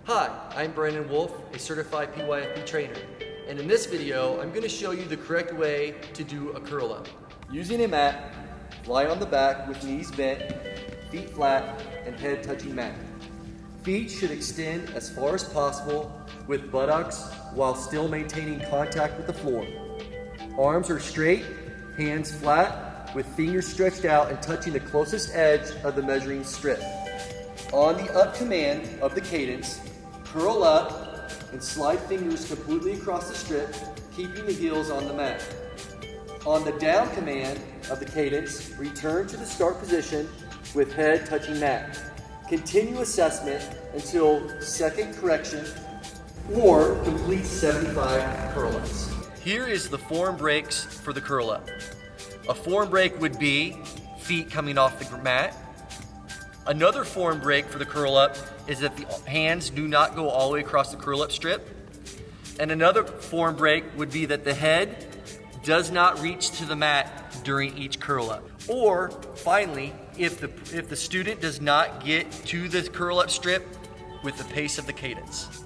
Hi, I'm Brandon Wolf, a certified PYFP trainer, and in this video, I'm going to show you the correct way to do a curl up. Using a mat, lie on the back with knees bent, feet flat, and head touching mat. Feet should extend as far as possible with buttocks while still maintaining contact with the floor. Arms are straight, hands flat, with fingers stretched out and touching the closest edge of the measuring strip. On the up command of the cadence, curl up and slide fingers completely across the strip, keeping the heels on the mat. On the down command of the cadence, return to the start position with head touching mat. Continue assessment until second correction or complete 75 curl-ups. Here is the form breaks for the curl-up. A form break would be feet coming off the mat. Another form break for the curl-up is that the hands do not go all the way across the curl-up strip. And another form break would be that the head does not reach to the mat during each curl-up. Or finally, if the student does not get to the curl-up strip with the pace of the cadence.